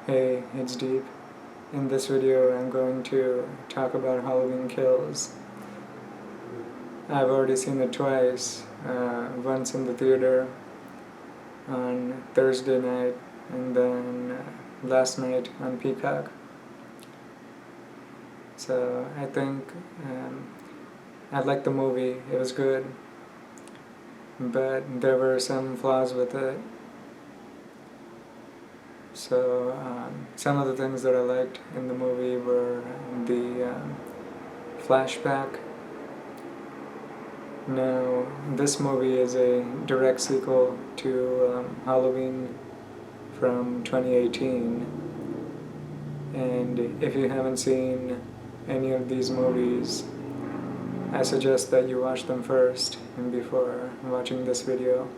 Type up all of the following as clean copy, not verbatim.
Hey, it's Deep. In this video I'm going to talk about Halloween Kills. I've already seen it twice, once in the theater on Thursday night and then last night on Peacock. So I think I liked the movie, it was good, but there were some flaws with it. So some of the things that I liked in the movie were the flashback. Now, this movie is a direct sequel to Halloween from 2018, and if you haven't seen any of these movies, I suggest that you watch them first before watching this video,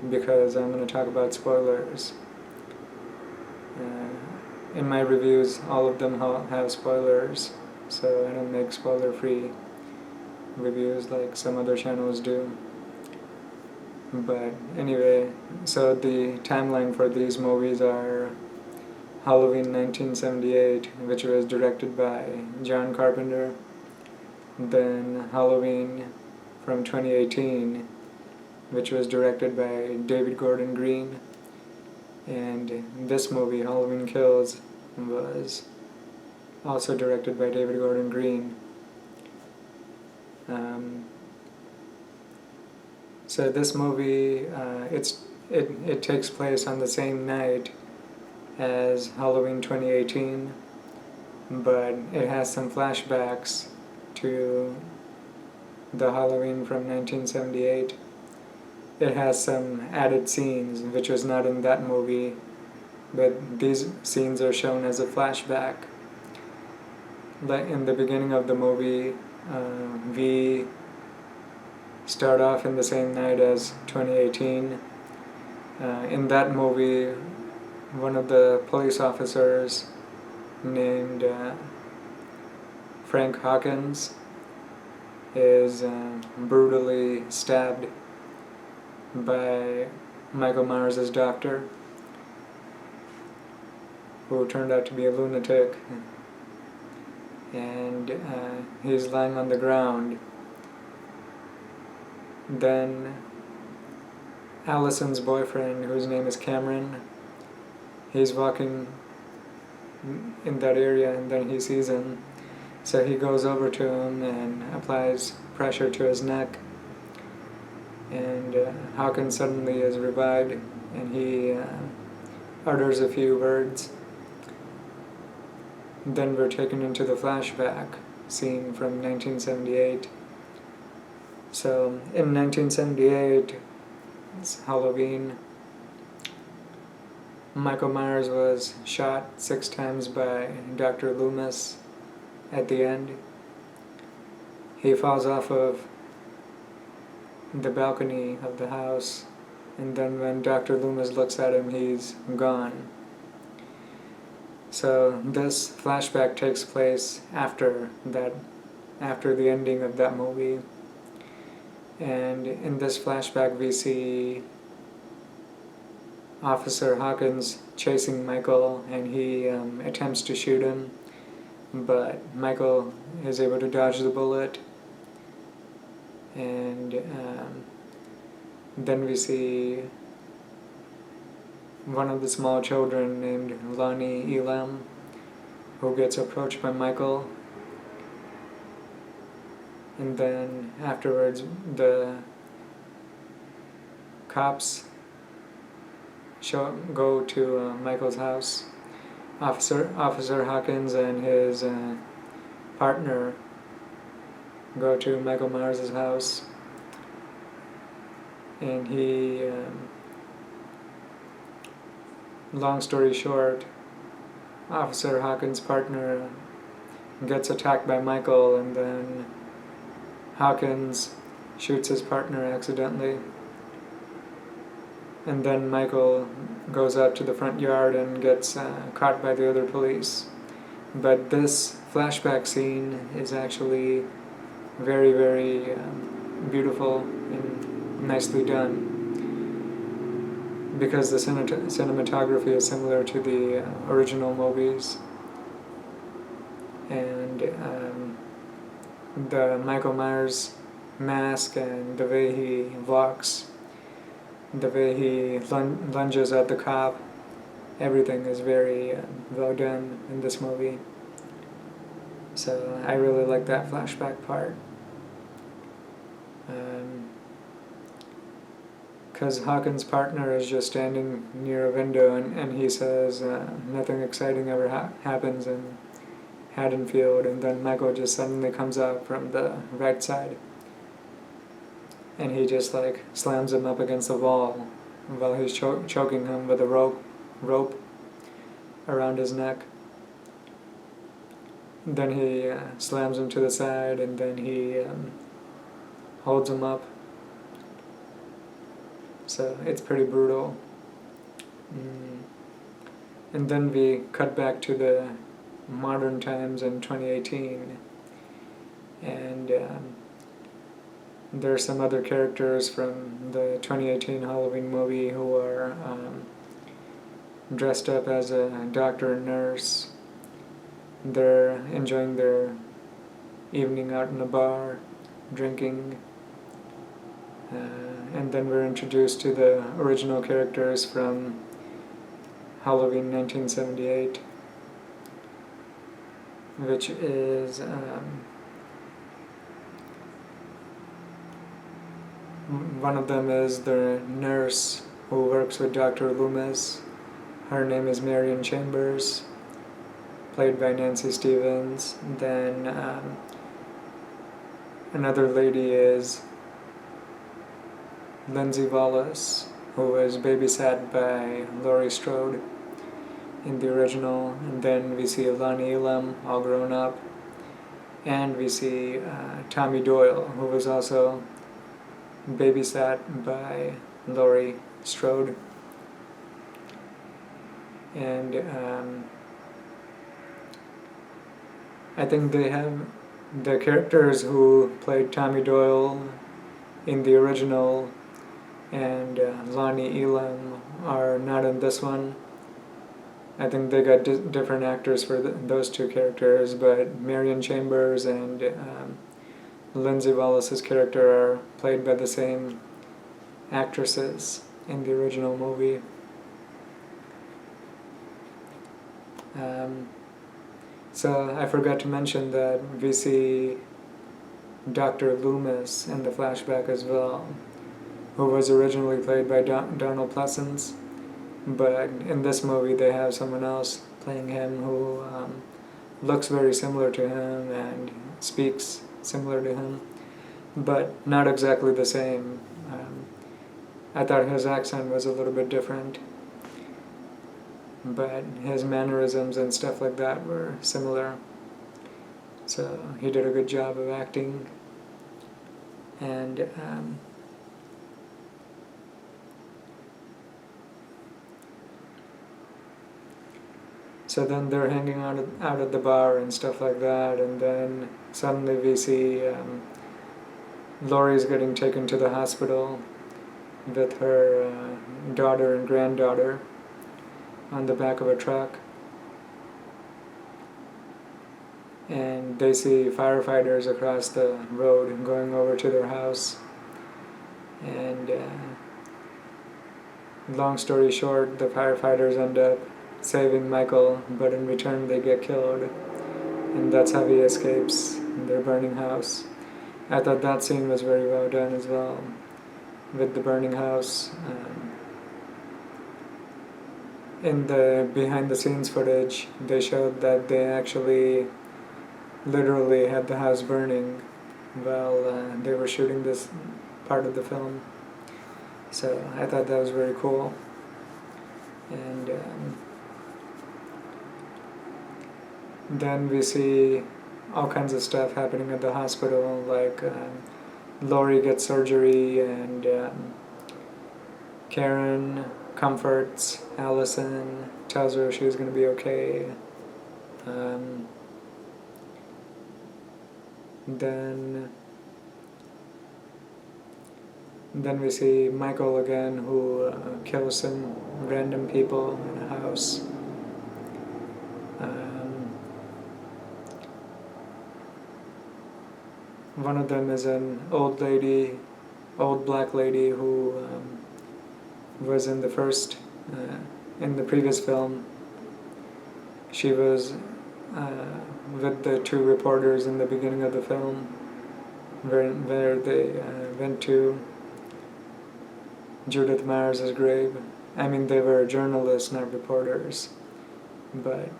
because I'm going to talk about spoilers. In my reviews, all of them have spoilers, so I don't make spoiler-free reviews like some other channels do. But anyway, so the timeline for these movies are Halloween 1978, which was directed by John Carpenter, then Halloween from 2018, which was directed by David Gordon Green, and this movie, Halloween Kills, was also directed by David Gordon Green. So this movie, it takes place on the same night as Halloween 2018, but it has some flashbacks to the Halloween from 1978. It has some added scenes which was not in that movie, but these scenes are shown as a flashback. In the beginning of the movie, we start off in the same night as 2018. In that movie, one of the police officers named Frank Hawkins is brutally stabbed by Michael Myers' doctor, who turned out to be a lunatic, and he's lying on the ground. Then Allison's boyfriend, whose name is Cameron, he's walking in that area, and then he sees him, so he goes over to him and applies pressure to his neck, and Hawkins suddenly is revived, and he utters a few words. Then we're taken into the flashback scene from 1978. So in 1978, it's Halloween, Michael Myers was shot 6 times by Dr. Loomis at the end. He falls off of the balcony of the house, and then when Dr. Loomis looks at him, he's gone. So this flashback takes place after the ending of that movie. And in this flashback we see Officer Hawkins chasing Michael, and he attempts to shoot him, but Michael is able to dodge the bullet. And then we see one of the small children named Lonnie Elam, who gets approached by Michael. And then afterwards, the cops go to Michael's house. Officer Hawkins and his partner go to Michael Myers' house, and he, long story short, Officer Hawkins' partner gets attacked by Michael, and then Hawkins shoots his partner accidentally, and then Michael goes out to the front yard and gets caught by the other police. But this flashback scene is actually very, very beautiful and nicely done. because the cinematography is similar to the original movies, and the Michael Myers mask and the way he walks, the way he lunges at the cop, everything is very well done in this movie. So I really like that flashback part. Because Hawkins' partner is just standing near a window and he says nothing exciting ever happens in Haddonfield, and then Michael just suddenly comes out from the right side and he just like slams him up against the wall while he's choking him with a rope around his neck. Then he slams him to the side, and then he holds him up. So it's pretty brutal. And then we cut back to the modern times in 2018, and there are some other characters from the 2018 Halloween movie who are dressed up as a doctor and nurse. They're enjoying their evening out in a bar, drinking, and then we're introduced to the original characters from Halloween 1978, which is one of them is the nurse who works with Dr. Loomis. Her name is Marion Chambers, played by Nancy Stevens. Then another lady is Lindsay Wallace, who was babysat by Laurie Strode in the original. And then we see Lonnie Elam, all grown up. And we see Tommy Doyle, who was also babysat by Laurie Strode. And I think they have the characters who played Tommy Doyle in the original and Lonnie Elam are not in this one. I think they got different actors for those two characters, but Marion Chambers and Lindsay Wallace's character are played by the same actresses in the original movie. So I forgot to mention that we see Dr. Loomis in the flashback as well, who was originally played by Donald Pleasence, but in this movie they have someone else playing him who looks very similar to him and speaks similar to him, but not exactly the same. I thought his accent was a little bit different, but his mannerisms and stuff like that were similar. So he did a good job of acting. And so then they're hanging out at the bar and stuff like that, and then suddenly we see Laurie's getting taken to the hospital with her daughter and granddaughter on the back of a truck, and they see firefighters across the road going over to their house, and long story short, the firefighters end up saving Michael, but in return they get killed, and that's how he escapes their burning house. I thought that scene was very well done as well, with the burning house. In the behind-the-scenes footage, they showed that they actually literally had the house burning while they were shooting this part of the film. So I thought that was very cool. And then we see all kinds of stuff happening at the hospital, like Laurie gets surgery, and Karen comforts Allison, tells her she's going to be okay. Then Then we see Michael again, who kills some random people in a house. One of them is an old black lady who was in the previous film. She was with the two reporters in the beginning of the film, where they went to Judith Myers' grave. I mean, they were journalists, not reporters. But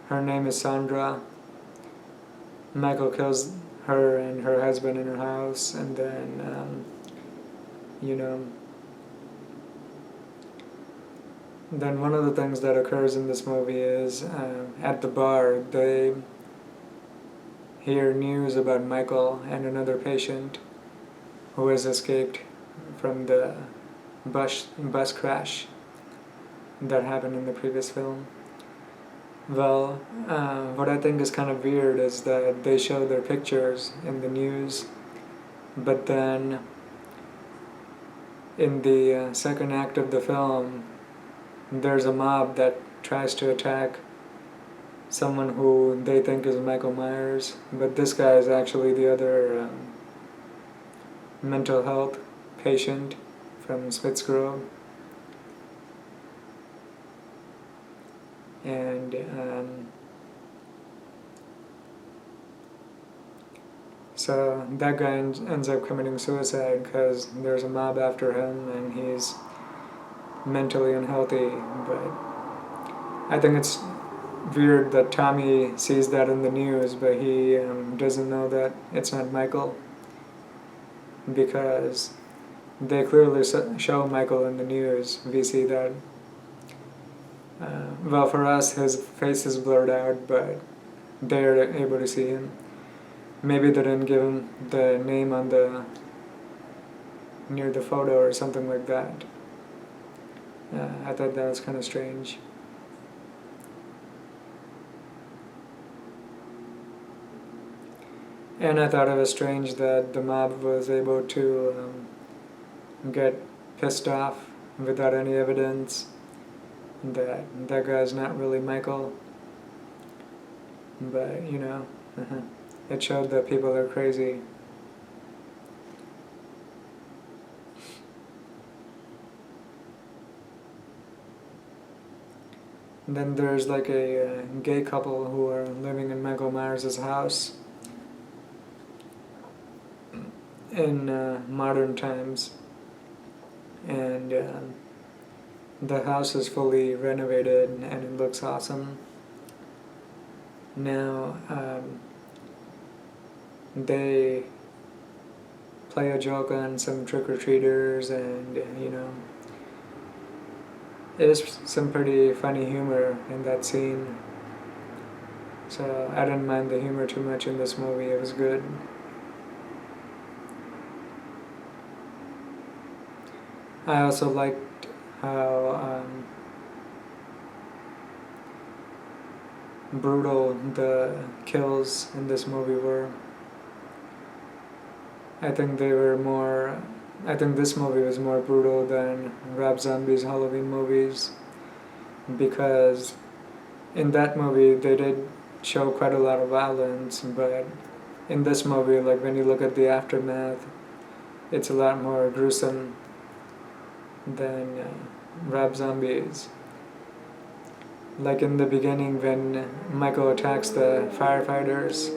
her name is Sandra. Michael kills her and her husband in her house, and then, then one of the things that occurs in this movie is at the bar, they hear news about Michael and another patient who has escaped from the bus crash that happened in the previous film. Well, what I think is kind of weird is that they show their pictures in the news, but then in the second act of the film, there's a mob that tries to attack someone who they think is Michael Myers, but this guy is actually the other mental health patient from Smith's Grove. And so that guy ends up committing suicide because there's a mob after him and he's mentally unhealthy. But I think it's weird that Tommy sees that in the news, but he doesn't know that it's not Michael, because they clearly show Michael in the news. We see that. Well, for us, his face is blurred out, but they're able to see him. Maybe they didn't give him the name on near the photo or something like that. I thought that was kind of strange. And I thought it was strange that the mob was able to get pissed off without any evidence that guy's not really Michael. But, it showed that people are crazy. And then there's like a gay couple who are living in Michael Myers' house in modern times. And the house is fully renovated and it looks awesome. Now, they play a joke on some trick-or-treaters, and there's some pretty funny humor in that scene. So I didn't mind the humor too much in this movie. It was good. I also liked how brutal the kills in this movie were. I think this movie was more brutal than Rob Zombie's Halloween movies, because in that movie they did show quite a lot of violence, but in this movie, like when you look at the aftermath, it's a lot more gruesome than Rob Zombie's. Like in the beginning, when Michael attacks the firefighters,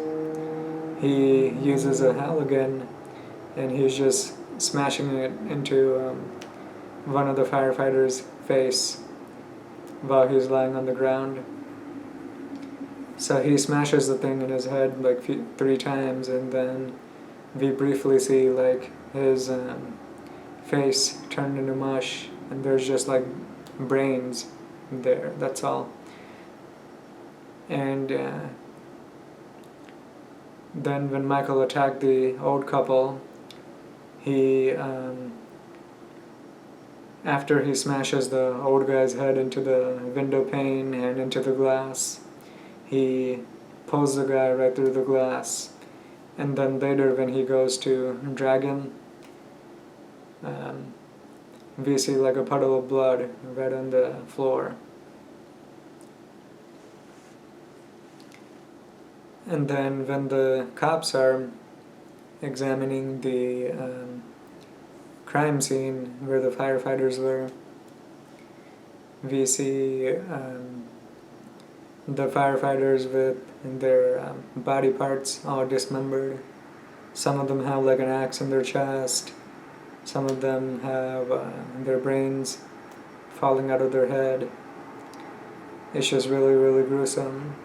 he uses a Halligan and he's just smashing it into one of the firefighters' face while he's lying on the ground. So he smashes the thing in his head like 3 times, and then we briefly see like his face turned into mush, and there's just like brains there, that's all. And then when Michael attacked the old couple, he after he smashes the old guy's head into the window pane and into the glass, he pulls the guy right through the glass, And then later when he goes to Dragon, we see like a puddle of blood right on the floor. And then when the cops are examining the crime scene where the firefighters were, we see the firefighters with their body parts all dismembered. Some of them have like an axe in their chest. Some of them have their brains falling out of their head. It's just really, really gruesome.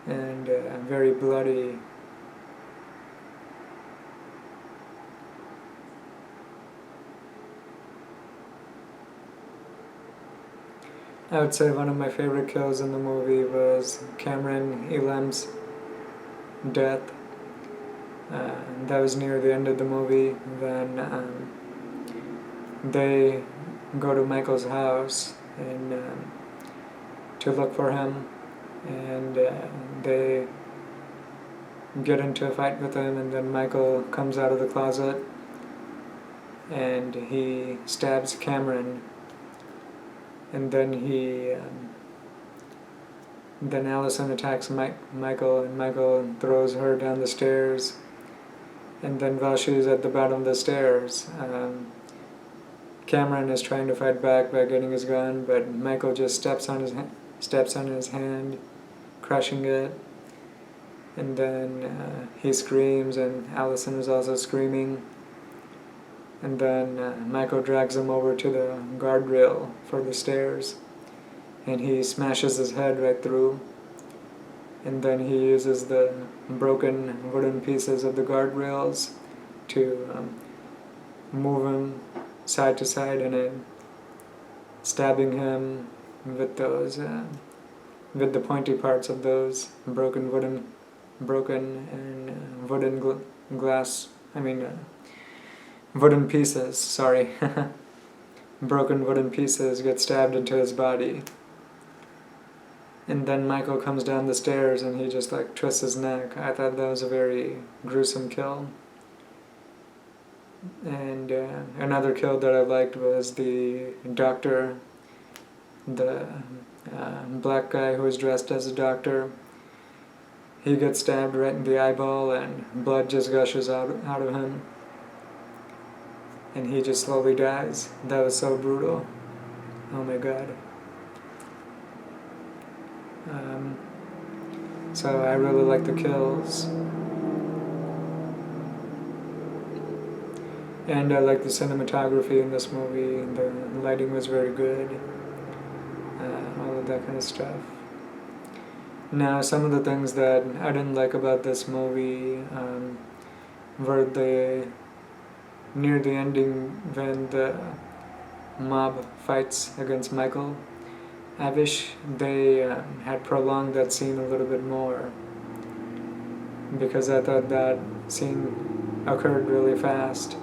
And very bloody. I would say one of my favorite kills in the movie was Cameron Elam's death. That was near the end of the movie when they go to Michael's house and to look for him, and they get into a fight with him, and then Michael comes out of the closet and he stabs Cameron, and then then Allison attacks Michael, and Michael throws her down the stairs, and then while she's at the bottom of the stairs, Cameron is trying to fight back by getting his gun, but Michael just steps on his hand, crushing it, and then he screams, and Allison is also screaming, and then Michael drags him over to the guardrail for the stairs, and he smashes his head right through, and then he uses the broken wooden pieces of the guardrails to move him side to side, and then stabbing him with those with the pointy parts of those broken wooden pieces, sorry. Broken wooden pieces get stabbed into his body. And then Michael comes down the stairs and he just like twists his neck. I thought that was a very gruesome kill. And another kill that I liked was the doctor, the black guy who was dressed as a doctor. He gets stabbed right in the eyeball and blood just gushes out of him. And he just slowly dies. That was so brutal. Oh my god. So I really like the kills. And I like the cinematography in this movie. The lighting was very good. All of that kind of stuff. Now, some of the things that I didn't like about this movie were near the ending when the mob fights against Michael. I wish they had prolonged that scene a little bit more, because I thought that scene occurred really fast,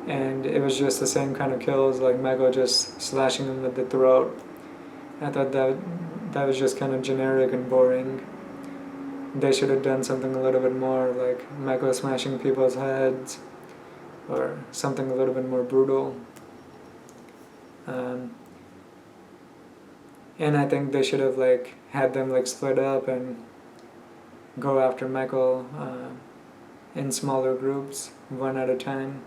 and it was just the same kind of kills, like Michael just slashing him with the throat. I thought that was just kind of generic and boring. They should have done something a little bit more, like Michael smashing people's heads, or something a little bit more brutal. And I think they should have like had them like split up and go after Michael in smaller groups, one at a time.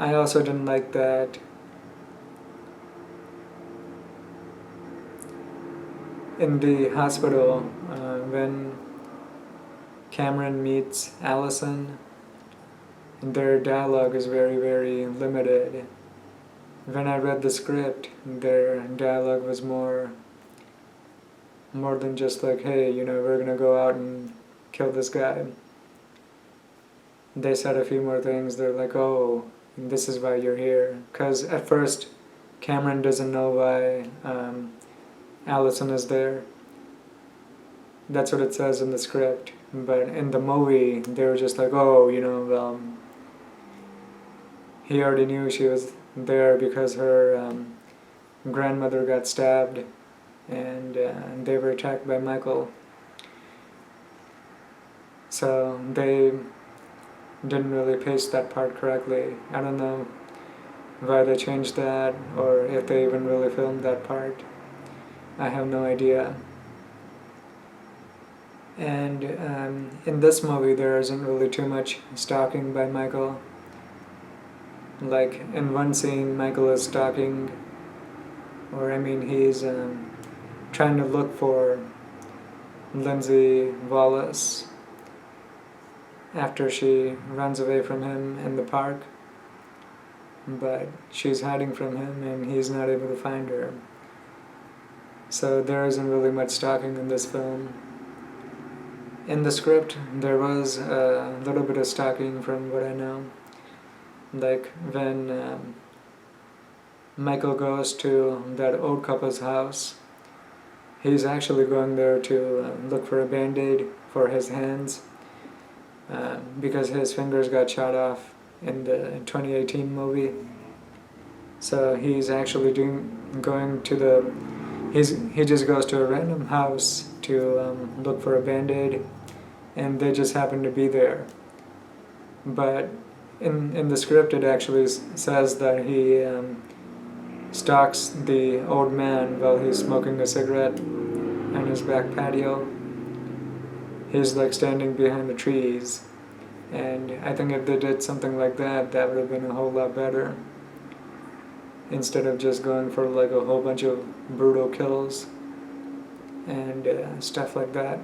I also didn't like that in the hospital when Cameron meets Allison, their dialogue is very, very limited. When I read the script, their dialogue was more than just like, hey, we're gonna go out and kill this guy. They said a few more things. They're like, oh, this is why you're here. Because at first, Cameron doesn't know why Allison is there. That's what it says in the script. But in the movie, they were just like, oh, he already knew she was there because her grandmother got stabbed and they were attacked by Michael. So they didn't really paste that part correctly. I don't know why they changed that or if they even really filmed that part. I have no idea. And in this movie there isn't really too much stalking by Michael. Like in one scene Michael is stalking, or I mean he's trying to look for Lindsay Wallace after she runs away from him in the park, but she's hiding from him and he's not able to find her. So there isn't really much stalking in this film. In the script there was a little bit of stalking from what I know. Like when Michael goes to that old couple's house, he's actually going there to look for a band-aid for his hands because his fingers got shot off in the 2018 movie. So he's actually he just goes to a random house to look for a band-aid, and they just happen to be there. But in the script it actually says that he stalks the old man while he's smoking a cigarette on his back patio. He's like standing behind the trees, and I think if they did something like that, that would have been a whole lot better, instead of just going for like a whole bunch of brutal kills and stuff like that.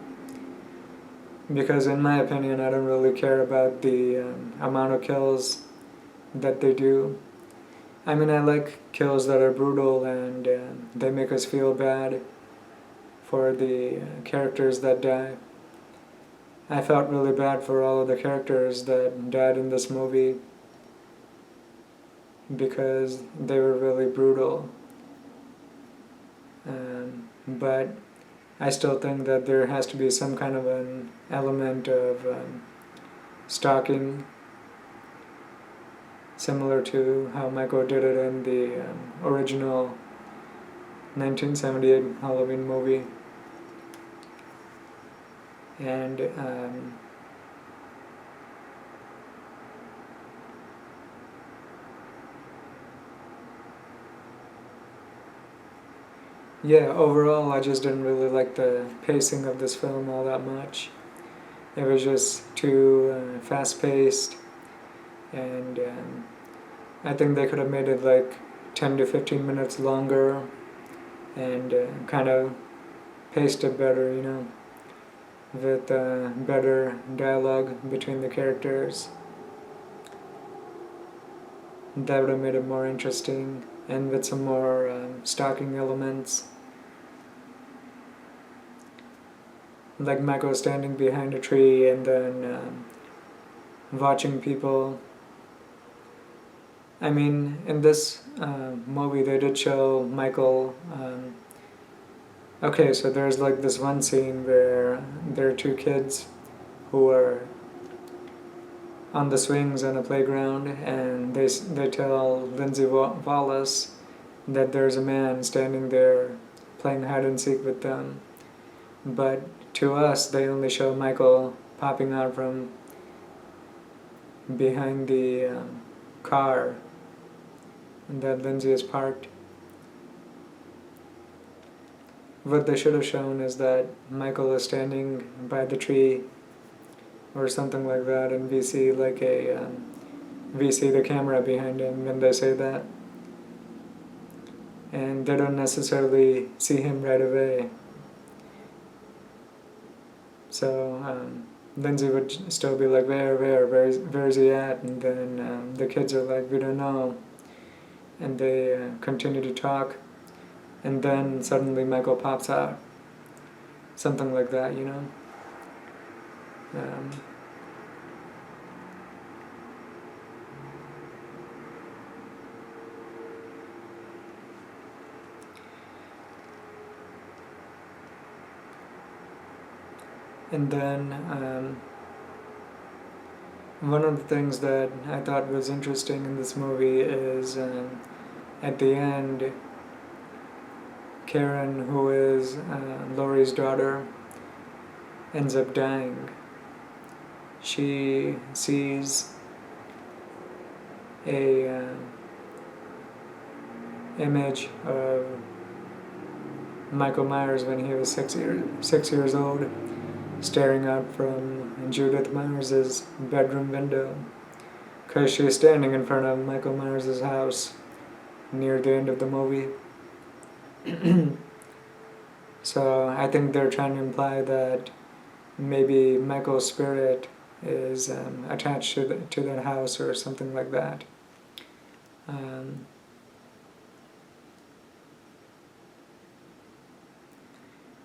Because in my opinion I don't really care about the amount of kills that they do. I mean, I like kills that are brutal and they make us feel bad for the characters that die. I felt really bad for all of the characters that died in this movie because they were really brutal. But I still think that there has to be some kind of an element of stalking, similar to how Michael did it in the original 1978 Halloween movie. And yeah, overall I just didn't really like the pacing of this film all that much. It was just too fast-paced, and I think they could have made it like 10 to 15 minutes longer and kind of paced it better, you know, with better dialogue between the characters. That would have made it more interesting, and with some more stalking elements. Like Michael standing behind a tree and then watching people. I mean, in this movie they did show Michael. Okay, so there's like this one scene where there are two kids who are on the swings on a playground, and they tell Lindsay Wallace that there's a man standing there playing hide and seek with them. But to us, they only show Michael popping out from behind the car that Lindsay has parked. What they should have shown is that Michael is standing by the tree or something like that, and we see the camera behind him when they say that. And they don't necessarily see him right away. So Lindsay would still be like, where is he at? And then the kids are like, we don't know. And they continue to talk. And then suddenly Michael pops out. Something like that, you know? And then one of the things that I thought was interesting in this movie is at the end Karen, who is Laurie's daughter, ends up dying. She sees a image of Michael Myers when he was 6 years old, staring out from Judith Myers' bedroom window, because she's standing in front of Michael Myers' house near the end of the movie. So I think they're trying to imply that maybe Michael's spirit is attached to that house or something like that.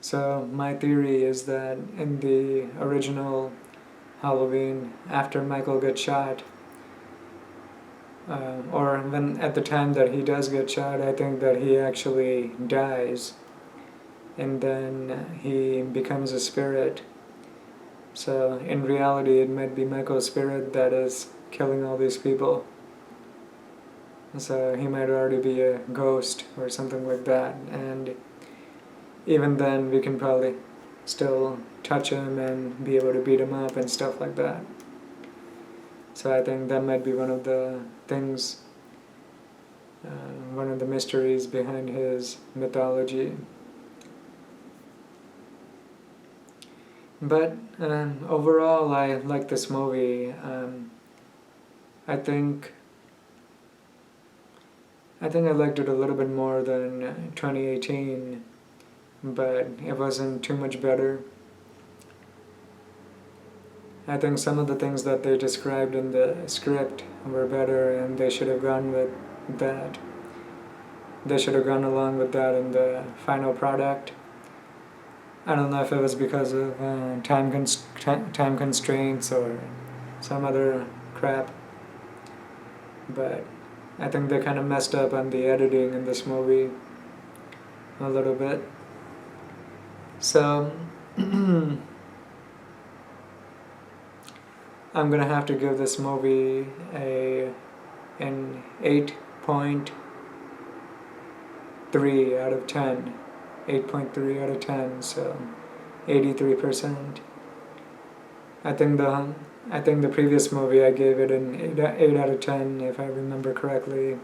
So my theory is that in the original Halloween, after Michael gets shot, or when at the time that he does get shot, I think that he actually dies, and then he becomes a spirit. So in reality, it might be Michael's spirit that is killing all these people. So he might already be a ghost or something like that, and even then we can probably still touch him and be able to beat him up and stuff like that. So I think that might be one of the things, one of the mysteries behind his mythology. But overall, I like this movie. I think I liked it a little bit more than 2018, but it wasn't too much better. I think some of the things that they described in the script were better, and they should have gone with that. They should have gone along with that in the final product. I don't know if it was because of time constraints or some other crap, but I think they kind of messed up on the editing in this movie a little bit. So I'm gonna have to give this movie an 8.3 out of 10. 8.3 out of 10, so 83%. I think the previous movie I gave it an 8 out of 10 if I remember correctly.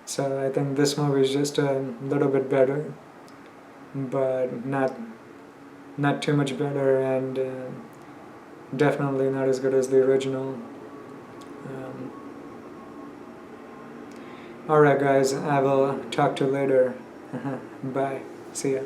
So I think this movie is just a little bit better, but not too much better, and definitely not as good as the original. Alright guys, I will talk to you later. Bye. See ya.